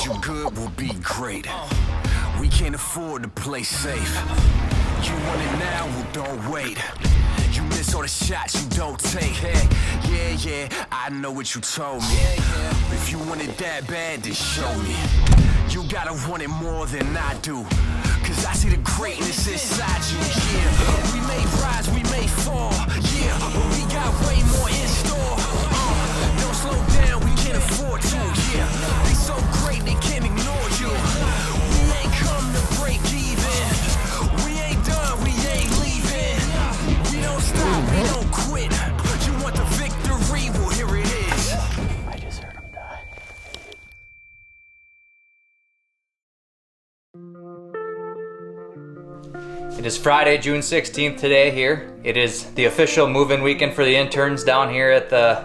you good will be great. We can't afford to play safe. You want it now, well don't wait. You miss all the shots you don't take. Hey, yeah, I know what you told me. If you want it that bad, then show me. You gotta want it more than I do. Cause I see the greatness inside you, yeah. We may rise, we may fall, yeah, but we got way more in store. Don't slow down, we can't afford to, yeah. They so great, they can't ignore you. We ain't come to break even. We ain't done, we ain't leaving. We don't stop, we don't quit. You want the victory, well here it is. I just heard him die. It is Friday, June 16th today here. It is the official move-in weekend for the interns down here at the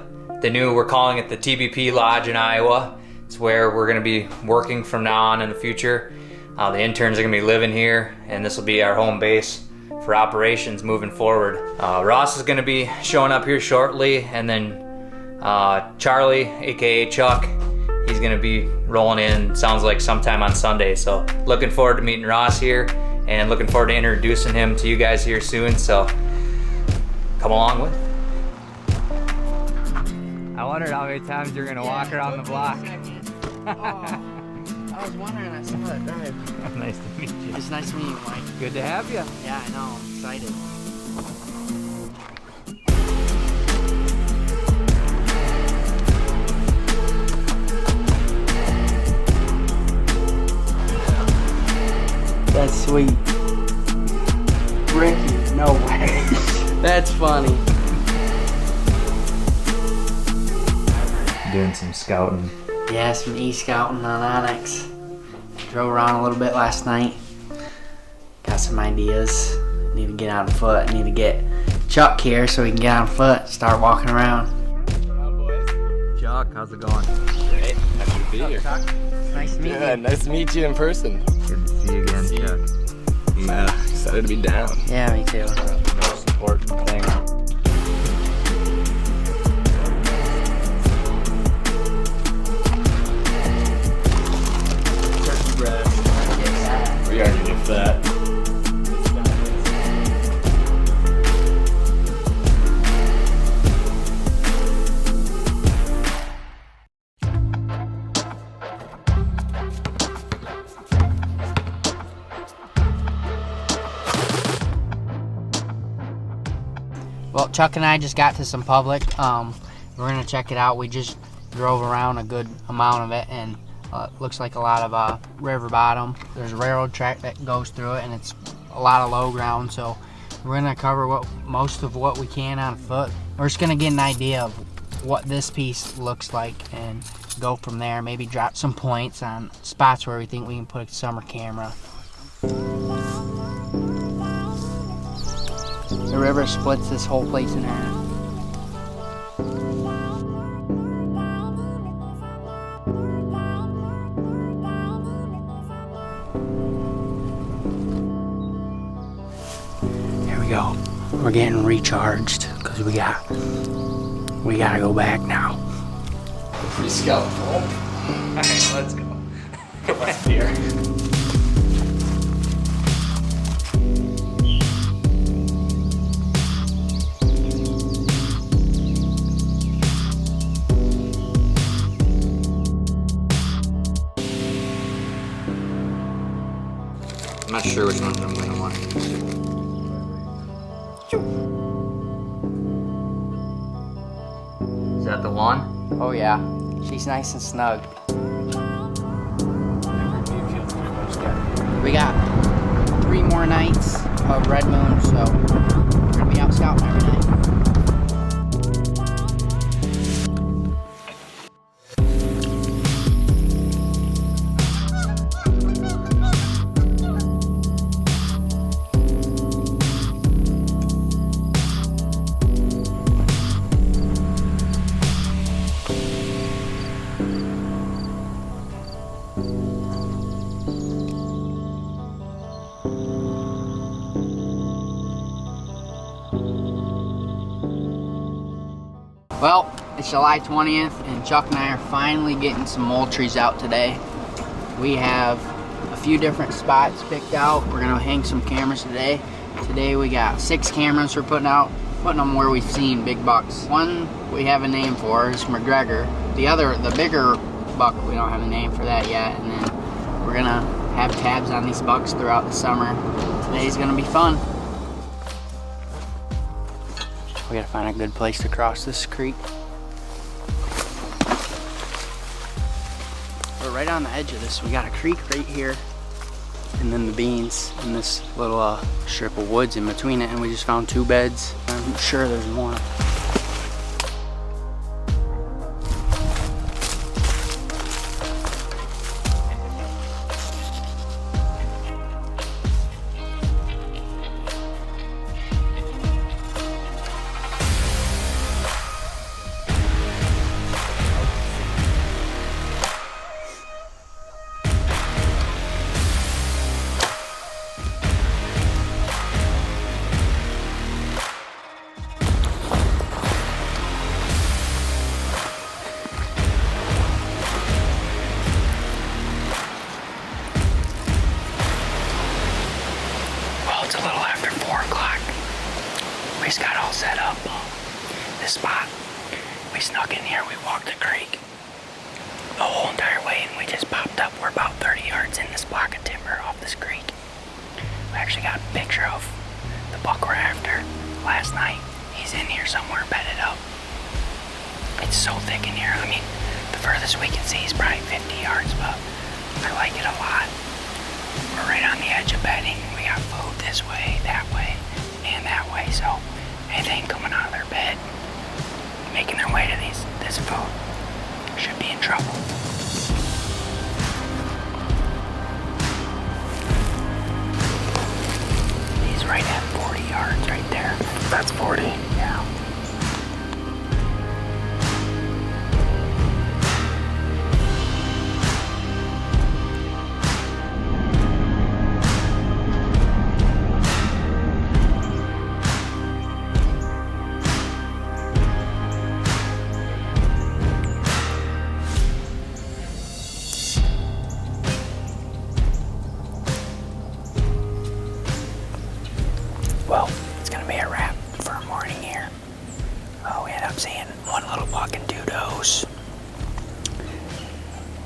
new, we're calling it the TBP Lodge in Iowa. It's where we're gonna be working from now on in the future. The interns are gonna be living here, and this will be our home base for operations moving forward. Ross is gonna be showing up here shortly, and then Charlie, AKA Chuck, he's gonna be rolling in, sounds like sometime on Sunday. So looking forward to meeting Ross here, and looking forward to introducing him to you guys here soon, so come along with. I wondered how many times you're gonna walk around the block. I was wondering, I saw that drive. Nice to meet you. It's nice to meet you, Mike. Good to have you. Yeah, I know, I'm excited. That's sweet. Ricky, no way. That's funny. Doing some scouting. Yeah, some e-scouting on Onyx. Drove around a little bit last night. Got some ideas. Need to get on foot. Need to get Chuck here so we can get on foot, start walking around. Chuck, how's it going? Great, happy to be here. Chuck? Nice to meet Yeah, you. nice to meet you in person. Good to see you again, Chuck. I'm excited to be down. Yeah, me too. Most important thing. Turkey breast. We already knew that. Well, Chuck and I just got to some public. We're gonna check it out. We just drove around a good amount of it, and looks like a lot of river bottom. There's a railroad track that goes through it, and it's a lot of low ground. So we're gonna cover most of what we can on foot. We're just gonna get an idea of what this piece looks like and go from there. Maybe drop some points on spots where we think we can put a summer camera. The river splits this whole place in half. Here we go. We're getting recharged because we gotta go back now. Pretty skeletal. Alright, let's go. What's beer? I'm not sure which ones I'm gonna want. Is that the one? Oh yeah, she's nice and snug. We got 3 more nights of red moon, so we're gonna be out scouting every night. Well, it's July 20th, and Chuck and I are finally getting some moultries out today. We have a few different spots picked out. We're gonna hang some cameras today. Today we got 6 cameras we're putting them where we've seen big bucks. One we have a name for is McGregor. The bigger buck, we don't have a name for that yet. And then we're gonna have tabs on these bucks throughout the summer. Today's gonna be fun. We gotta find a good place to cross this creek. We're right on the edge of this. We got a creek right here, and then the beans and this little strip of woods in between it, and we just found 2 beds. I'm sure there's more. It's a little after 4 o'clock. We just got all set up. This spot, we snuck in here, we walked the creek the whole entire way, and we just popped up. We're about 30 yards in this block of timber off this creek. We actually got a picture of the buck we're after last night. He's in here somewhere bedded up. It's so thick in here. I mean, the furthest we can see is probably 50 yards, but I like it a lot. We're right on the edge of bedding. We got food this way, and that way, so anything coming out of their bed, making their way to this food, should be in trouble. He's right at 40 yards right there. That's 40. Yeah. Well, it's gonna be a wrap for a morning here. We ended up seeing 1 little buck and 2 does.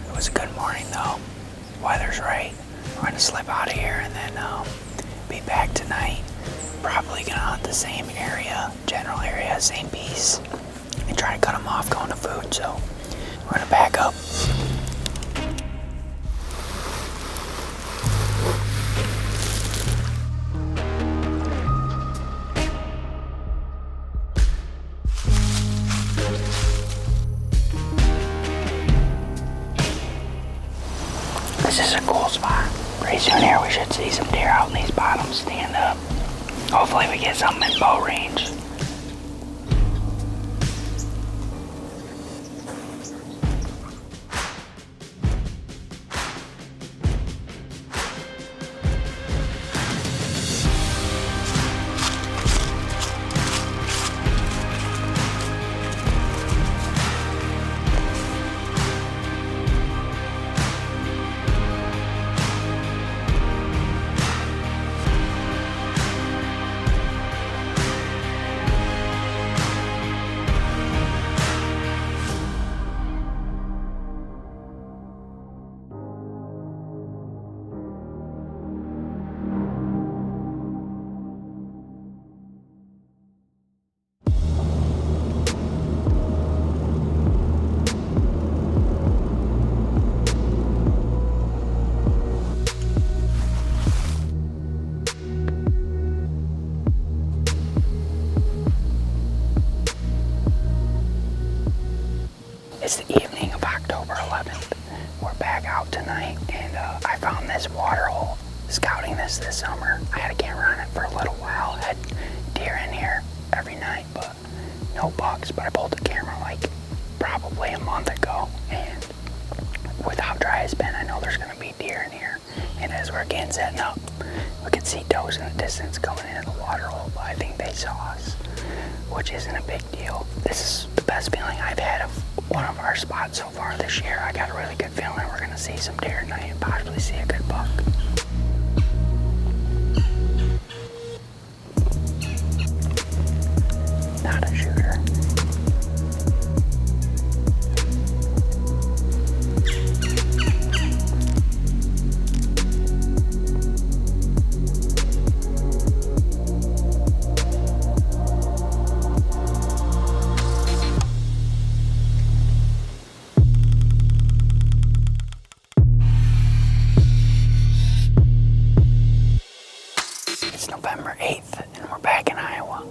It was a good morning though. Weather's right. We're gonna slip out of here and then be back tonight. Probably gonna hunt the same area, general area, same piece, and try to cut them off going to food. So we're gonna back up. This is a cool spot. Pretty soon here we should see some deer out in these bottoms stand up. Hopefully we get something in bow range. It's the evening of October 11th. We're back out tonight, and I found this water hole. Scouting this summer. I had a camera on it for a little while. Had deer in here every night, but no bucks. But I pulled the camera like probably a month ago, and with how dry it's been, I know there's gonna be deer in here. And as we're again setting up, we can see does in the distance going into the water hole, but I think they saw us, which isn't a big deal. This is best feeling I've had of one of our spots so far this year. I got a really good feeling we're gonna see some deer tonight and possibly see a good buck. Not a shooter. It's November 8th and we're back in Iowa.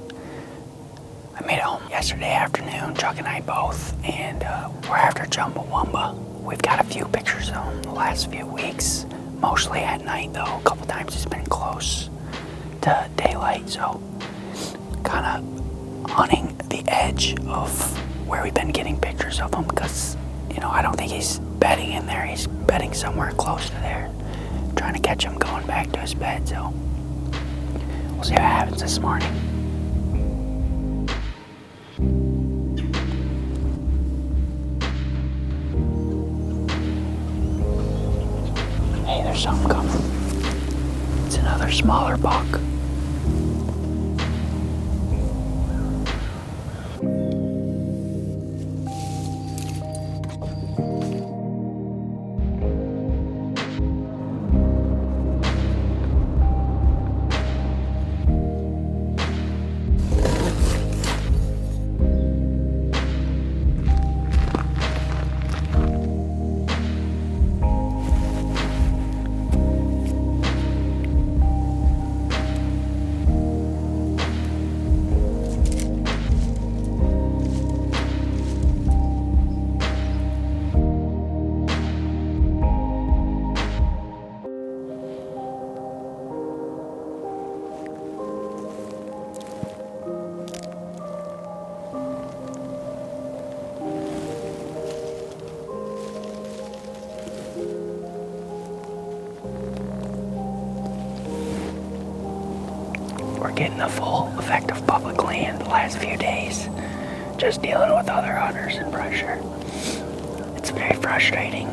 I made it home yesterday afternoon, Chuck and I both, and we're after Chumbawamba. We've got a few pictures of him the last few weeks, mostly at night though. A couple times it's been close to daylight, so kind of hunting the edge of where we've been getting pictures of him because, you know, I don't think he's bedding in there. He's bedding somewhere close to there. Trying to catch him going back to his bed, so we'll see what happens this morning. Hey, there's something coming. It's another smaller buck. We're getting the full effect of public land the last few days. Just dealing with other hunters and pressure. It's very frustrating.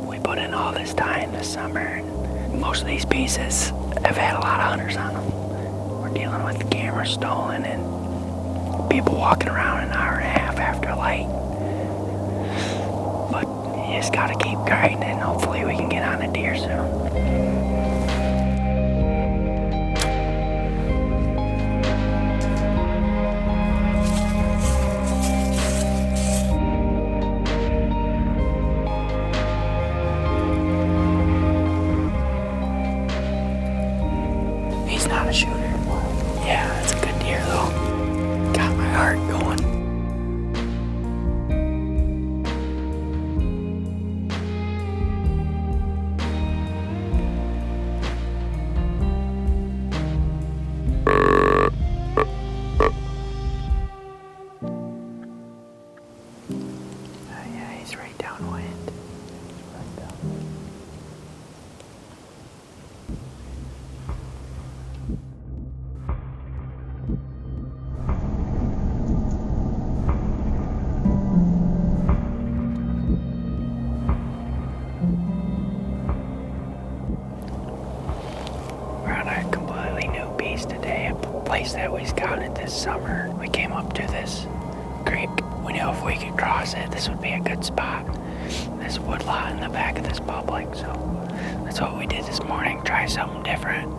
We put in all this time this summer, and most of these pieces have had a lot of hunters on them. We're dealing with cameras stolen and people walking around an hour and a half after light. But you just gotta keep grinding. Hopefully we can get on a deer soon. He's not a shooter. Yeah, that's a good deer though. Got my heart going. Yeah, he's right downwind. We're on a completely new piece today, a place that we scouted this summer. We came up to this creek. We knew if we could cross it, this would be a good spot. This woodlot in the back of this public, so that's what we did this morning, try something different.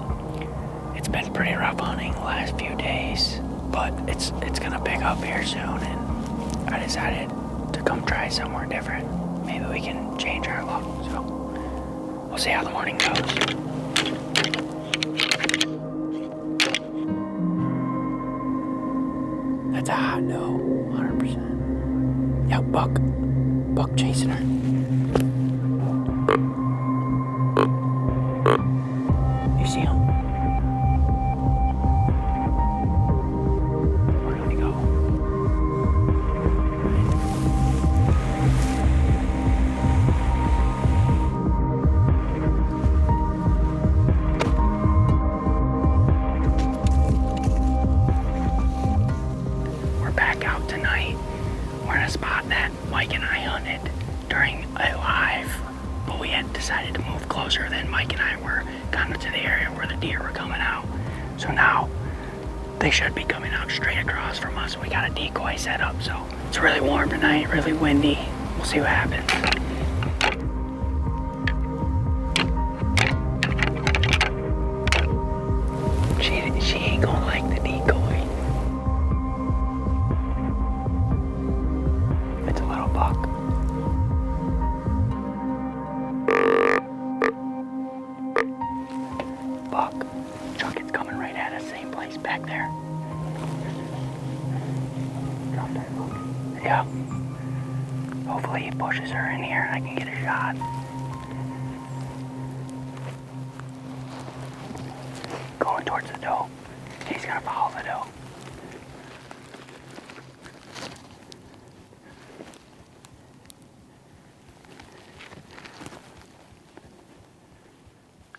It's been pretty rough hunting the last few days, but it's gonna pick up here soon, and I decided to come try somewhere different. Maybe we can change our luck, so we'll see how the morning goes. That's a hot no, 100%. Yep, buck chasing her. You see him? Where did he go? We're back out tonight. had decided to move closer, then Mike and I were kind of to the area where the deer were coming out. So now they should be coming out straight across from us. We got a decoy set up, so it's really warm tonight, really windy. We'll see what happens. She ain't gonna like the decoy. It's a little buck. Buck. Chuck, it's coming right at us. Same place back there. Drop that buck. Yeah. Hopefully he pushes her in here and I can get a shot. Going towards the doe. He's gonna follow the doe.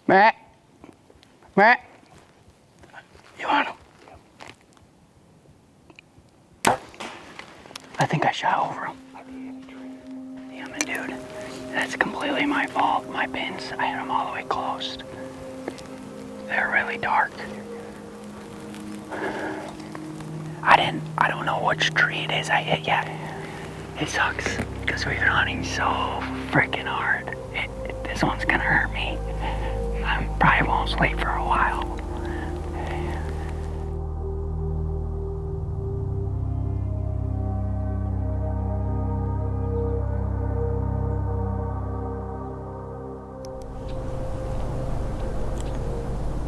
Matt? Matt? You want him? I think I shot over him. Damn it, dude. That's completely my fault. My pins, I had them all the way closed. They're really dark. I don't know which tree it is I hit yet. It sucks because we've been hunting so freaking hard. This one's gonna hurt me. I probably won't sleep for a while.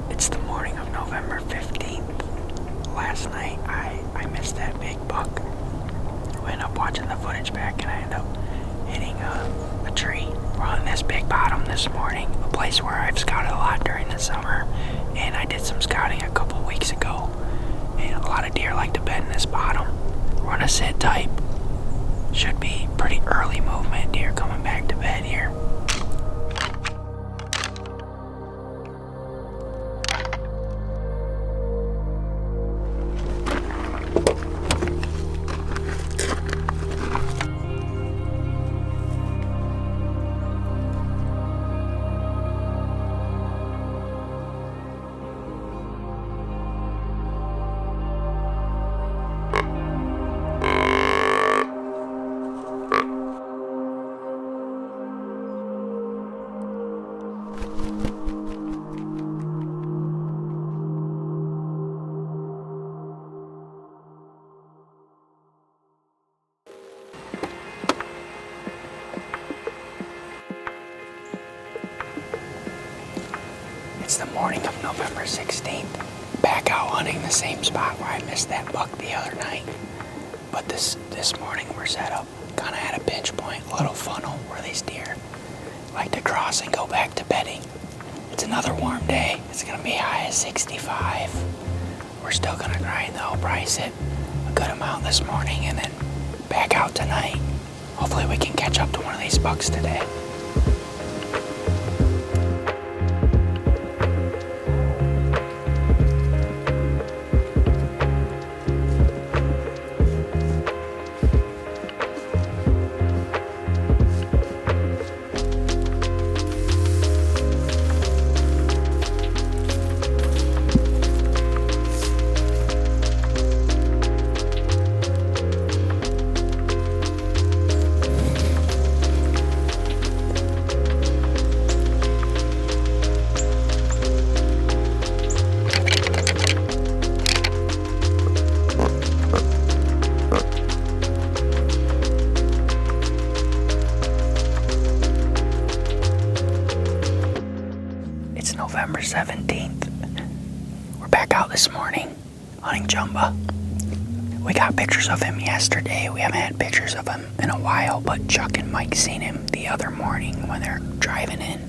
It's the morning of November 15th. Last night, I missed that big buck. We ended up watching the footage back and I ended up hitting a tree. We're on this big bottom this morning, a place where I've scouted a lot during the summer, and I did some scouting a couple weeks ago, and a lot of deer like to bed in this bottom. We're gonna sit tight. Should be pretty early movement, deer coming back to bed here. It's the morning of November 16th. Back out hunting the same spot where I missed that buck the other night. But this morning we're set up kind of at a pinch point, a little funnel where these deer like to cross and go back to bedding. It's another warm day. It's gonna be high as 65. We're still gonna grind though, probably sit a good amount this morning and then back out tonight. Hopefully we can catch up to one of these bucks today. November 17th. We're back out this morning hunting Jumba. We got pictures of him yesterday. We haven't had pictures of him in a while, but Chuck and Mike seen him the other morning when they're driving in.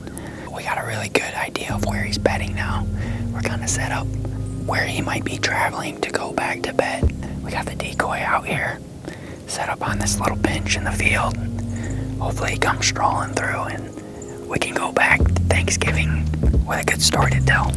We got a really good idea of where he's bedding now. We're gonna set up where he might be traveling to go back to bed. We got the decoy out here, set up on this little bench in the field. Hopefully he comes strolling through and we can go back to Thanksgiving with a good story to tell.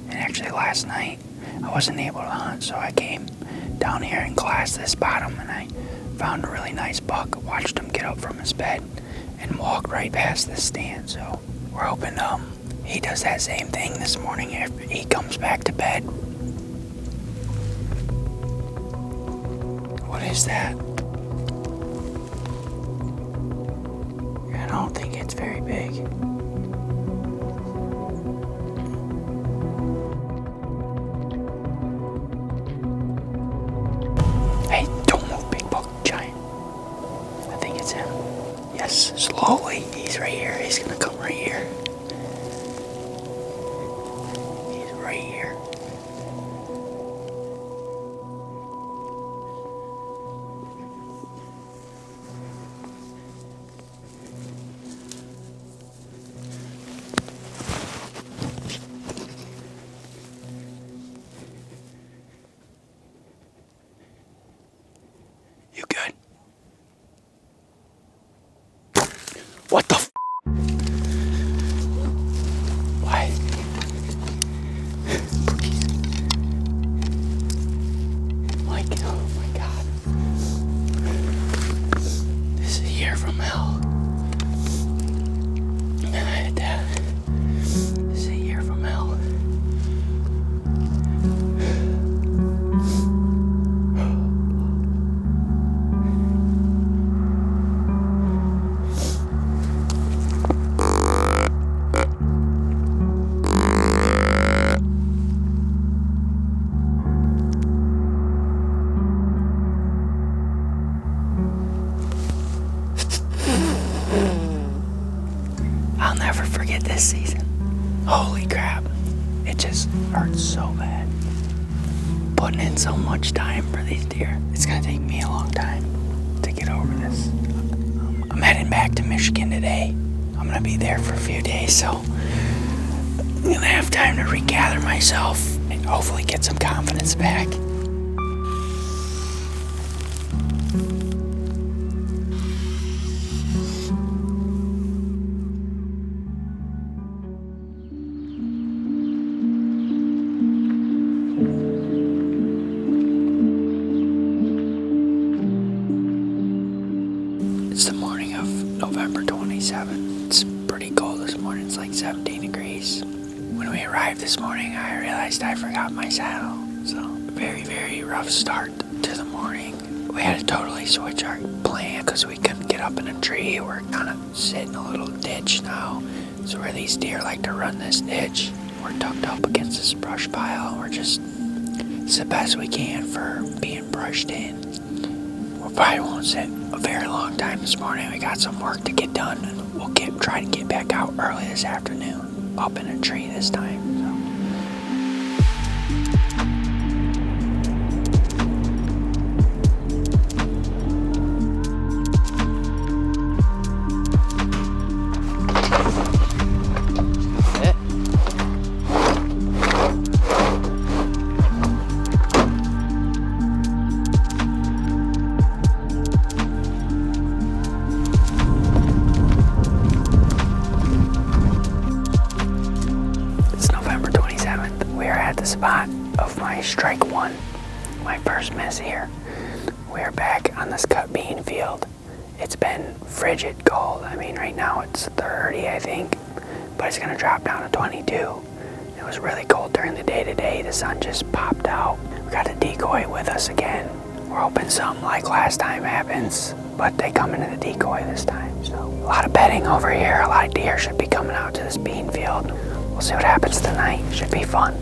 And actually last night, I wasn't able to hunt, so I came down here and glassed this bottom, and I found a really nice buck. Watched him get up from his bed and walk right past this stand. So we're hoping he does that same thing this morning after he comes back to bed. What is that? I don't think it's very big. Hey, don't move, big buck, giant. I think it's him. Yes, slowly. He's right here. He's gonna come right here. He's right here. You good? What the f? Why? Please. Mike, oh my God. This is a year from hell. Dad, this is a year from hell. I'll never forget this season. Holy crap. It just hurts so bad. Putting in so much time for these deer. It's gonna take me a long time to get over this. I'm heading back to Michigan today. I'm gonna be there for a few days, so I'm gonna have time to regather myself and hopefully get some confidence back. It's the morning of November 27th. It's pretty cold this morning. It's like 17 degrees. When we arrived this morning, I realized I forgot my saddle. So, very, very rough start to the morning. We had to totally switch our plan because we couldn't get up in a tree. We're kind of sitting in a little ditch now. So where these deer like to run this ditch, we're tucked up against this brush pile. We're just, it's the best we can for being brushed in. We probably won't sit a very long time this morning. We got some work to get done, and we'll try to get back out early this afternoon, up in a tree this time. Spot of my strike one, my first miss here. We're back on this cut bean field. It's been frigid cold. I mean, right now it's 30, I think, but it's gonna drop down to 22. It was really cold during the day today. The sun just popped out. We got a decoy with us again. We're hoping something like last time happens, but they come into the decoy this time. So a lot of bedding over here. A lot of deer should be coming out to this bean field. We'll see what happens tonight. Should be fun.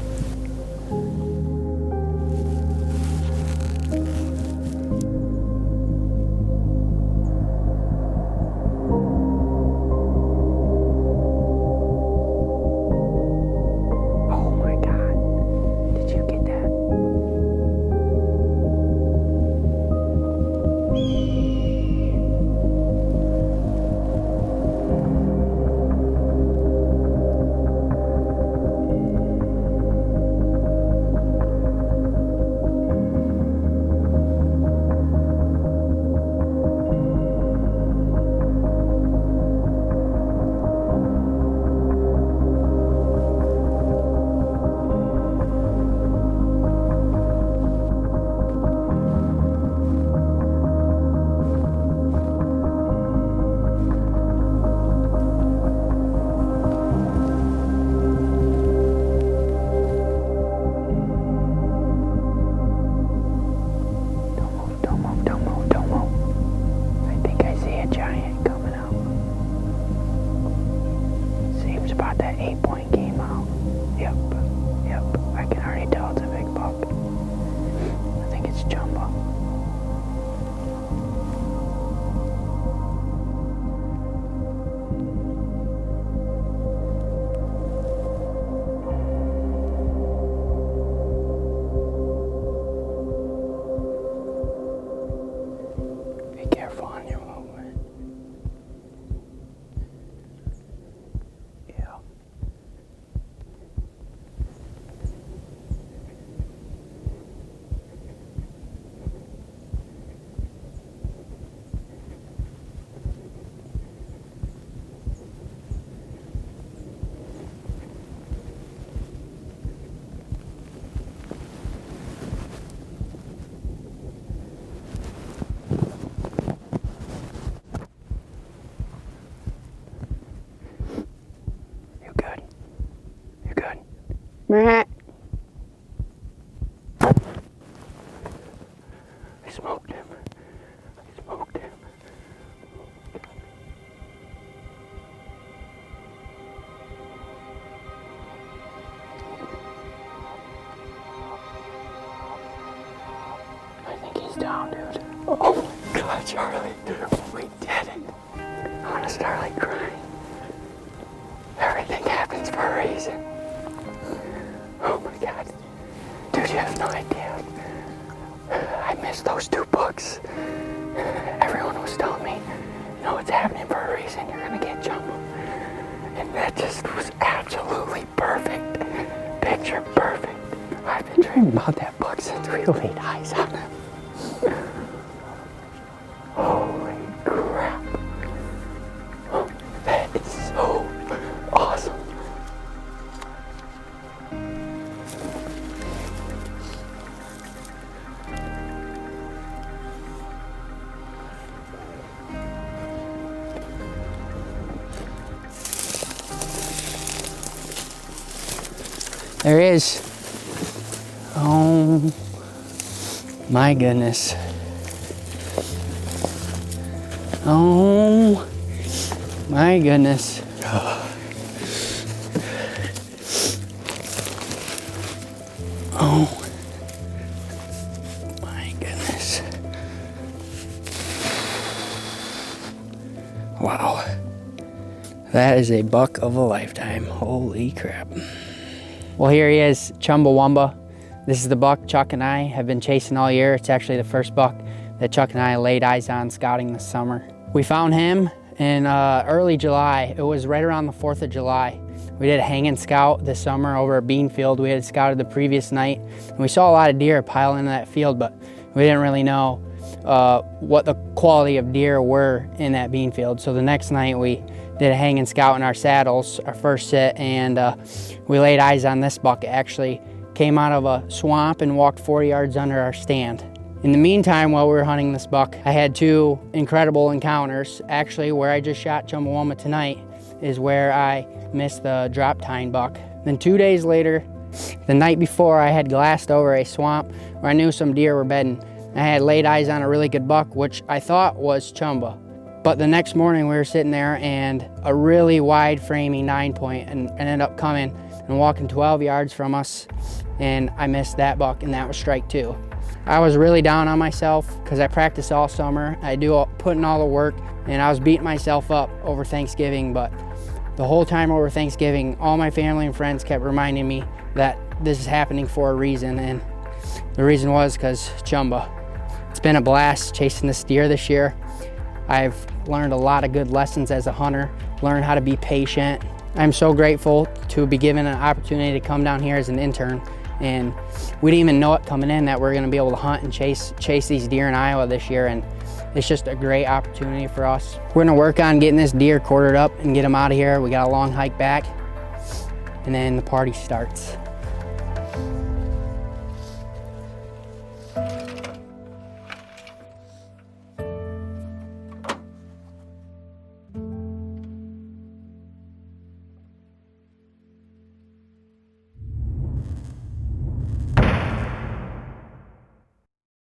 down, dude. Oh my God, Charlie. We did it. I'm gonna start like crying. Everything happens for a reason. Oh my God. Dude, you have no idea. I missed those 2 books. Everyone was telling me, you know, it's happening for a reason. You're gonna get jumbo. And that just was absolutely perfect. Picture perfect. I've been dreaming about that book since we laid eyes on him. Holy crap. Oh, that is so awesome. There he is. Oh my goodness. Oh my goodness. Oh my goodness. Wow. That is a buck of a lifetime. Holy crap. Well, here he is, Chumbawamba. This is the buck Chuck and I have been chasing all year. It's actually the first buck that Chuck and I laid eyes on scouting this summer. We found him in early July. It was right around the 4th of July. We did a hang and scout this summer over at Beanfield. We had scouted the previous night, and we saw a lot of deer pile into that field, but we didn't really know what the quality of deer were in that Beanfield. So the next night we did a hang and scout in our saddles, our first sit, and we laid eyes on this buck. It actually came out of a swamp and walked 40 yards under our stand. In the meantime, while we were hunting this buck, I had 2 incredible encounters. Actually, where I just shot Chumbawamba tonight is where I missed the drop tine buck. Then 2 days later, the night before, I had glassed over a swamp where I knew some deer were bedding. I had laid eyes on a really good buck, which I thought was Chumba. But the next morning we were sitting there and a really wide framing 9-point and ended up coming and walking 12 yards from us, and I missed that buck, and that was strike 2. I was really down on myself because I practiced all summer. I put in all the work, and I was beating myself up over Thanksgiving, but the whole time over Thanksgiving, all my family and friends kept reminding me that this is happening for a reason, and the reason was because Chumba. It's been a blast chasing this deer this year. I've learned a lot of good lessons as a hunter, learned how to be patient. I'm so grateful to be given an opportunity to come down here as an intern, and we didn't even know it coming in that we're gonna be able to hunt and chase these deer in Iowa this year, and it's just a great opportunity for us. We're gonna work on getting this deer quartered up and get him out of here. We got a long hike back, and then the party starts.